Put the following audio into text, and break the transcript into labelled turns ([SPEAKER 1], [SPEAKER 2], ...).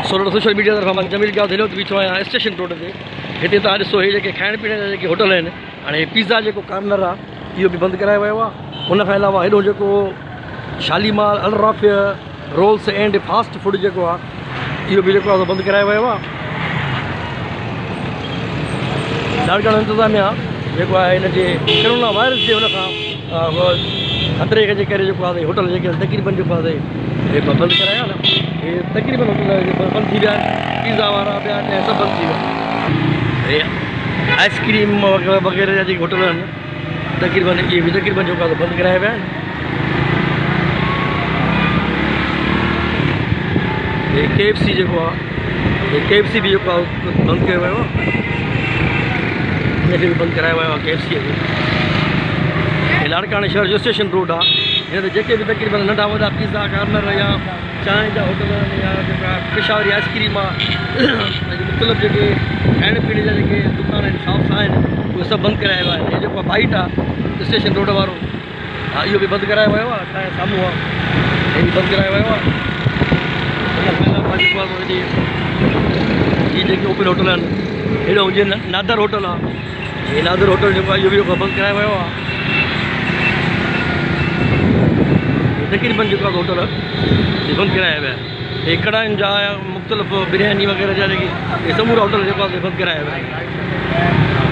[SPEAKER 1] Social media तरफ़ां मां जमील गांव दिल्ली बीठो आहियां स्टेशन रोड ते। हिते तव्हां ॾिसो हे जेके खाइण पीअण जा जेके होटल आहिनि, हाणे पिज़्ज़ा जेको कार्नर आहे इहो बि बंदि करायो वियो आहे। उन खां अलावा हेॾो जेको Shalimar Alrafia rolls and fast food जेको आहे इहो बि जेको आहे बंदि करायो वियो आहे। ॾाढो घणो इंतिज़ामिया जेको आहे हिन जे कोरोना वायरस जे हुन खां ख़तरे जे करे जेको आहे होटल जेके तक़रीबन जेको आहे जेको बंदि कराया न, हे तक़रीबन होटल जेको बंदि थी विया आहिनि। पिज़्ज़ा वारा ॿिया सभु बंदि थी विया। आइस्क्रीम वग़ैरह जा जेके होटल आहिनि तक़रीबन इहे बि तक़रीबन जेको आहे बंदि कराया विया आहिनि। हे KFC जेको आहे KFC बि जेको आहे बंदि कयो वियो आहे। हिनखे बि बंदि करायो वियो आहे KFC खे। लाड़काणे शहर जो स्टेशन रोड आहे, हिन ते जेके बि तक़रीबन नंढा वॾा पिज़्ज़ा कार्नर या चांहि जा होटल आहिनि या जेका पेशावरी आइस्क्रीम आहे मुख़्तलिफ़ जेके खाइण पीअण जा जेके दुकान आहिनि शॉप्स आहिनि उहे सभु बंदि कराया विया आहिनि। हे जेको बाइट आहे स्टेशन रोड वारो हा इहो बि बंदि करायो वियो आहे। असांजे साम्हूं आहे हे बि बंदि करायो वियो आहे। हीअ जेके ओपन होटल आहिनि हेॾो हुजे नादर होटल आहे, हे नादर होटल जेको आहे इहो बि बंदि करायो वियो आहे। तक़रीबन जेको आहे होटल बंदि कराया विया आहिनि। हे कढ़ाइनि जा मुख़्तलिफ़ बिरयानी वग़ैरह जा जेके समूरा होटल जेको आहे बंदि कराया विया आहिनि।